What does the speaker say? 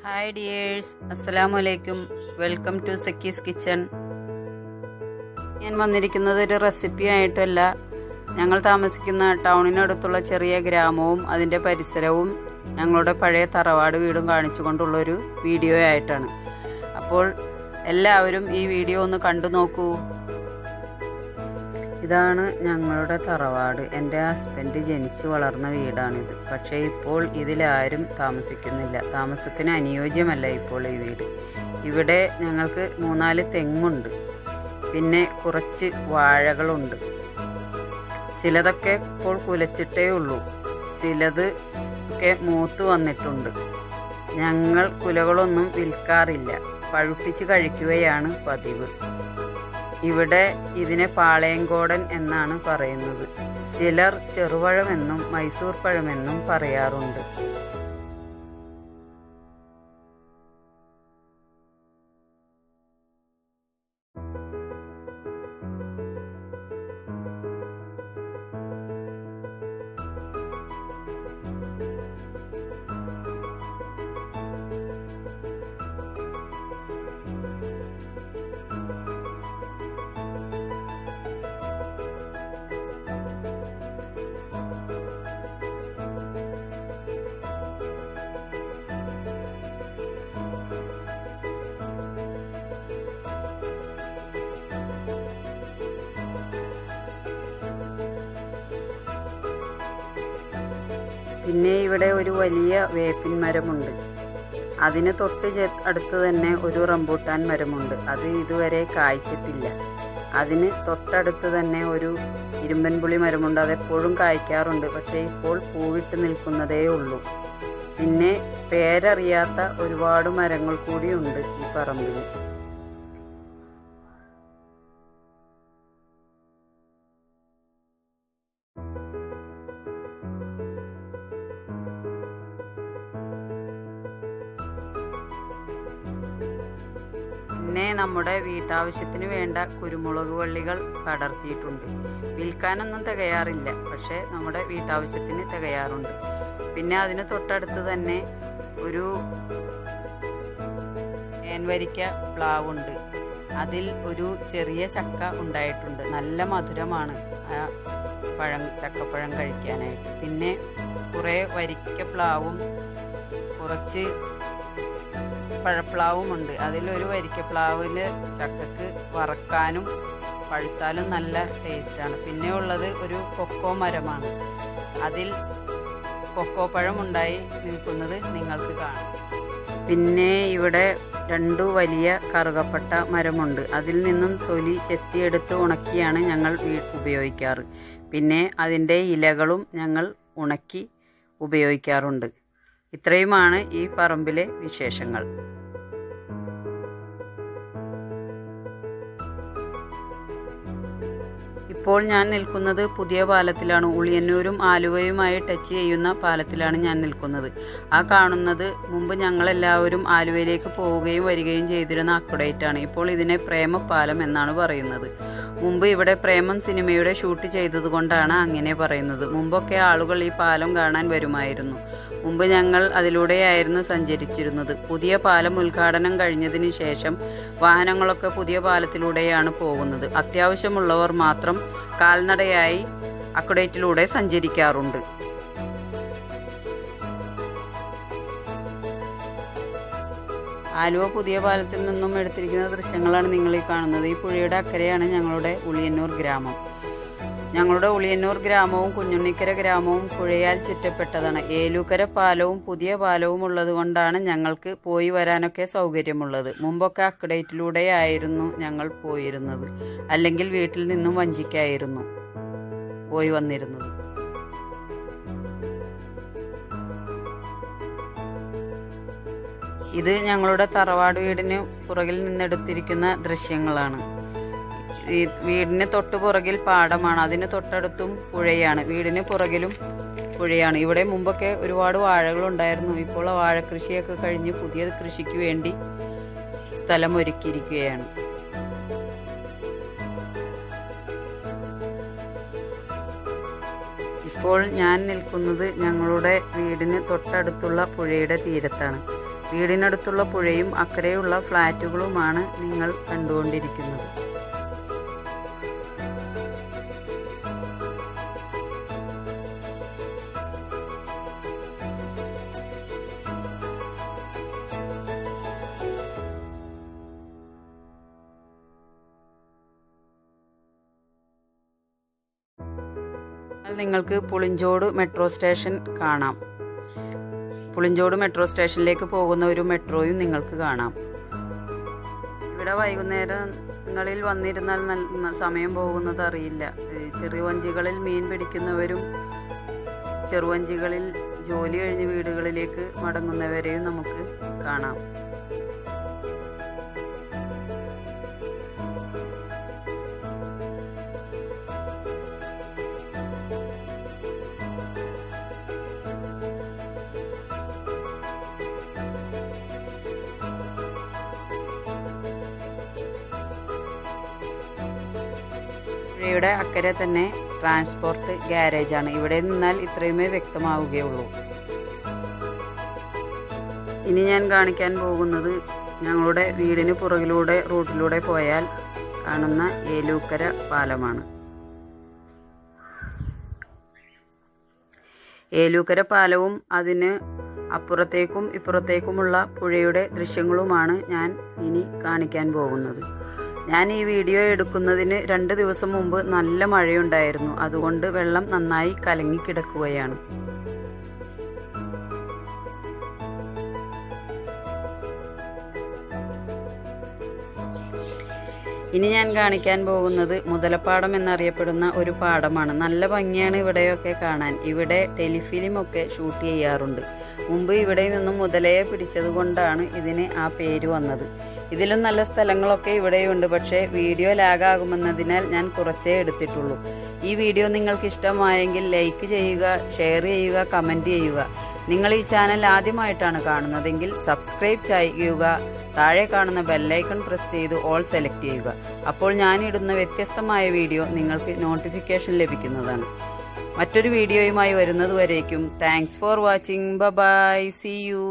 Hi dears, അസ്സലാമു അലൈക്കും. Welcome to Sakki's kitchen. ഞാൻ വന്നിരിക്കുന്നത് ഒരു റെസിപ്പി ആയിട്ടല്ല. ഞങ്ങൾ താമസിക്കുന്ന ടൗണിനടുത്തുള്ള ചെറിയ ഗ്രാമവും അതിൻ്റെ പരിസരവും ഞങ്ങളുടെ പഴയ തറവാട് വീടും കാണിച്ചുകൊണ്ടുള്ളൊരു വീഡിയോ ആയിട്ടാണ്. അപ്പോൾ എല്ലാവരും ഈ വീഡിയോ ഒന്ന് കണ്ടു നോക്കൂ. ഇതാണ് ഞങ്ങളുടെ തറവാട്. എൻ്റെ ഹസ്ബൻഡ് ജനിച്ചു വളർന്ന വീടാണിത്. പക്ഷേ ഇപ്പോൾ ഇതിലാരും താമസിക്കുന്നില്ല. താമസത്തിന് അനുയോജ്യമല്ല ഇപ്പോൾ ഈ വീട്. ഇവിടെ ഞങ്ങൾക്ക് 3-4 തെങ്ങുണ്ട്, പിന്നെ കുറച്ച് വാഴകളുണ്ട്. ചിലതൊക്കെ ഇപ്പോൾ കുലച്ചിട്ടേ ഉള്ളൂ, ചിലത് ഒക്കെ മൂത്ത് വന്നിട്ടുണ്ട്. ഞങ്ങൾ കുലകളൊന്നും വിൽക്കാറില്ല, പഴുപ്പിച്ച് കഴിക്കുകയാണ് പതിവ്. ഇവിടെ ഇതിനെ പാളയംകോടൻ എന്നാണ് പറയുന്നത്. ചിലർ ചെറുപഴമെന്നും മൈസൂർ പഴമെന്നും പറയാറുണ്ട്. പിന്നെ ഇവിടെ ഒരു വലിയ വേപ്പിൻ മരമുണ്ട്. അതിന് തൊട്ട് അടുത്ത് തന്നെ ഒരു റംബൂട്ടാൻ മരമുണ്ട്. അത് ഇതുവരെ കായ്ച്ചിട്ടില്ല. അതിന് തൊട്ടടുത്ത് തന്നെ ഒരു ഇരുമ്പൻപുളി മരമുണ്ട്. അതെപ്പോഴും കായ്ക്കാറുണ്ട്, പക്ഷേ ഇപ്പോൾ പൂവിട്ട് നിൽക്കുന്നതേ ഉള്ളൂ. പിന്നെ പേരറിയാത്ത ഒരുപാട് മരങ്ങൾ കൂടിയുണ്ട് ഈ പറമ്പിൽ. പിന്നെ നമ്മുടെ വീട്ടാവശ്യത്തിന് വേണ്ട കുരുമുളക് വള്ളികൾ പടർത്തിയിട്ടുണ്ട്. വിൽക്കാനൊന്നും തികയാറില്ല, പക്ഷേ നമ്മുടെ വീട്ടാവശ്യത്തിന് തികയാറുണ്ട്. പിന്നെ അതിന് തൊട്ടടുത്ത് തന്നെ ഒരു തേൻവരിക്ക പ്ലാവുണ്ട്. അതിൽ ഒരു ചെറിയ ചക്ക ഉണ്ടായിട്ടുണ്ട്. നല്ല മധുരമാണ് ആ ചക്കപ്പഴം കഴിക്കാനായിട്ട്. പിന്നെ കുറേ വരിക്ക പ്ലാവും കുറച്ച് പഴപ്ലാവുമുണ്ട്. അതിലൊരു വരിക്കപ്ലാവിൽ ചക്കക്ക് വറക്കാനും പഴുത്താലും നല്ല ടേസ്റ്റാണ്. പിന്നെ ഉള്ളത് ഒരു കൊക്കോ മരമാണ്. അതിൽ കൊക്കോ പഴം ഉണ്ടായി നിൽക്കുന്നത് നിങ്ങൾക്ക് കാണാം. പിന്നെ ഇവിടെ 2 വലിയ കറുകപ്പട്ട മരമുണ്ട്. അതിൽ നിന്നും തൊലി ചെത്തിയെടുത്ത് ഉണക്കിയാണ് ഞങ്ങൾ ഉപയോഗിക്കാറ്. പിന്നെ അതിൻ്റെ ഇലകളും ഞങ്ങൾ ഉണക്കി ഉപയോഗിക്കാറുണ്ട്. ഇത്രയുമാണ് ഈ പറമ്പിലെ വിശേഷങ്ങൾ. ഇപ്പോൾ ഞാൻ നിൽക്കുന്നത് പുതിയ പാലത്തിലാണ്. ഉളിയന്നൂരും ആലുവയുമായി ടച്ച് ചെയ്യുന്ന പാലത്തിലാണ് ഞാൻ നിൽക്കുന്നത്. ആ കാണുന്നത് മുമ്പ് ഞങ്ങളെല്ലാവരും ആലുവയിലേക്ക് പോവുകയും വരികയും ചെയ്തിരുന്ന അക്വഡേറ്റാണ്. ഇപ്പോൾ ഇതിനെ പ്രേമപാലം എന്നാണ് പറയുന്നത്. മുമ്പ് ഇവിടെ പ്രേമം സിനിമയുടെ ഷൂട്ട് ചെയ്തതുകൊണ്ടാണ് അങ്ങനെ പറയുന്നത്. മുമ്പൊക്കെ ആളുകൾ ഈ പാലം കാണാൻ വരുമായിരുന്നു. മുമ്പ് ഞങ്ങൾ അതിലൂടെയായിരുന്നു സഞ്ചരിച്ചിരുന്നത്. പുതിയ പാലം ഉദ്ഘാടനം കഴിഞ്ഞതിന് ശേഷം വാഹനങ്ങളൊക്കെ പുതിയ പാലത്തിലൂടെയാണ് പോകുന്നത്. അത്യാവശ്യമുള്ളവർ മാത്രം കാൽനടയായി അക്വഡേറ്റിലൂടെ സഞ്ചരിക്കാറുണ്ട്. ആലുവ പുതിയ പാലത്തിൽ നിന്നും എടുത്തിരിക്കുന്ന ദൃശ്യങ്ങളാണ് നിങ്ങൾ ഈ കാണുന്നത്. ഈ പുഴയുടെ അക്കരെയാണ് ഞങ്ങളുടെ ഉളിയന്നൂർ ഗ്രാമം. ഞങ്ങളുടെ ഉളിയന്നൂർ ഗ്രാമവും കുഞ്ഞുണ്ണിക്കര ഗ്രാമവും പുഴയാൽ ചുറ്റപ്പെട്ടതാണ്. ഏലൂക്കര പാലവും പുതിയ പാലവും ഉള്ളത് കൊണ്ടാണ് ഞങ്ങൾക്ക് പോയി വരാനൊക്കെ സൗകര്യമുള്ളത്. മുമ്പൊക്കെ അക്വഡേറ്റിലൂടെയായിരുന്നു ഞങ്ങൾ പോയിരുന്നത്, അല്ലെങ്കിൽ വീട്ടിൽ നിന്നും വഞ്ചിക്കായിരുന്നു പോയി വന്നിരുന്നത്. ഇത് ഞങ്ങളുടെ തറവാട് വീടിന് പുറകിൽ നിന്നെടുത്തിരിക്കുന്ന ദൃശ്യങ്ങളാണ്. ഈ വീടിന് തൊട്ട് പുറകിൽ പാടമാണ്, അതിന് തൊട്ടടുത്തും പുഴയാണ്. വീടിന് പുറകിലും പുഴയാണ്. ഇവിടെ മുമ്പൊക്കെ ഒരുപാട് വാഴകളുണ്ടായിരുന്നു. ഇപ്പോൾ ആ വാഴക്കൃഷിയൊക്കെ കഴിഞ്ഞ് പുതിയ കൃഷിക്ക് വേണ്ടി സ്ഥലം ഒരുക്കിയിരിക്കുകയാണ്. ഇപ്പോൾ ഞാൻ നിൽക്കുന്നത് ഞങ്ങളുടെ വീടിന് തൊട്ടടുത്തുള്ള പുഴയുടെ തീരത്താണ്. വീടിനടുത്തുള്ള പുഴയും അക്കരെയുള്ള ഫ്ലാറ്റുകളുമാണ് നിങ്ങൾ കണ്ടുകൊണ്ടിരിക്കുന്നത്. നിങ്ങൾക്ക് പുളിഞ്ചോട് മെട്രോ സ്റ്റേഷൻ കാണാം. പുളിഞ്ചോട് മെട്രോ സ്റ്റേഷനിലേക്ക് പോകുന്ന ഒരു മെട്രോയും നിങ്ങൾക്ക് കാണാം. ഇവിടെ വൈകുന്നേരങ്ങളിൽ വന്നിരുന്നാൽ സമയം പോകുന്നത് അറിയില്ല. ചെറുവഞ്ചികളിൽ മീൻ പിടിക്കുന്നവരും ചെറുവഞ്ചികളിൽ ജോലി കഴിഞ്ഞ് വീടുകളിലേക്ക് മടങ്ങുന്നവരെയും നമുക്ക് കാണാം. പുഴയുടെ അക്കരെ തന്നെ ട്രാൻസ്പോർട്ട് ഗ്യാരേജാണ്. ഇവിടെ നിന്നാൽ ഇത്രയുമേ വ്യക്തമാവുകയുള്ളൂ. ഇനി ഞാൻ കാണിക്കാൻ പോകുന്നത് ഞങ്ങളുടെ വീടിന് പുറകിലൂടെ റൂട്ടിലൂടെ പോയാൽ കാണുന്ന ഏലൂക്കര പാലമാണ്. ഏലൂക്കര പാലവും അതിന് അപ്പുറത്തേക്കും ഇപ്പുറത്തേക്കുമുള്ള പുഴയുടെ ദൃശ്യങ്ങളുമാണ് ഞാൻ ഇനി കാണിക്കാൻ പോകുന്നത്. ഞാൻ ഈ വീഡിയോ എടുക്കുന്നതിന് 2 ദിവസം മുമ്പ് നല്ല മഴയുണ്ടായിരുന്നു. അതുകൊണ്ട് വെള്ളം നന്നായി കലങ്ങിക്കിടക്കുകയാണ്. ഇനി ഞാൻ കാണിക്കാൻ പോകുന്നത് മുതലപ്പാടം എന്നറിയപ്പെടുന്ന ഒരു പാടമാണ്. നല്ല ഭംഗിയാണ് ഇവിടെയൊക്കെ കാണാൻ. ഇവിടെ ടെലിഫിലിമൊക്കെ ഷൂട്ട് ചെയ്യാറുണ്ട്. മുമ്പ് ഇവിടെ നിന്നും മുതലയെ പിടിച്ചത് കൊണ്ടാണ് ഇതിന് ആ പേര് വന്നത്. ഇതിലും നല്ല സ്ഥലങ്ങളൊക്കെ ഇവിടെയുണ്ട്. പക്ഷേ വീഡിയോ ലാഗാകുമെന്നതിനാൽ ഞാൻ കുറച്ചേ എടുത്തിട്ടുള്ളൂ. ഈ വീഡിയോ നിങ്ങൾക്ക് ഇഷ്ടമായെങ്കിൽ ലൈക്ക് ചെയ്യുക, ഷെയർ ചെയ്യുക, കമൻറ്റ് ചെയ്യുക. നിങ്ങൾ ഈ ചാനൽ ആദ്യമായിട്ടാണ് കാണുന്നതെങ്കിൽ സബ്സ്ക്രൈബ് ചെയ്യുക. താഴെ കാണുന്ന ബെല്ലൈക്കൺ പ്രസ് ചെയ്ത് ഓൾ സെലക്ട് ചെയ്യുക. അപ്പോൾ ഞാനിടുന്ന വ്യത്യസ്തമായ വീഡിയോ നിങ്ങൾക്ക് നോട്ടിഫിക്കേഷൻ ലഭിക്കുന്നതാണ്. മറ്റൊരു വീഡിയോയുമായി വരുന്നത് വരേക്കും thanks for watching. Bye, see U.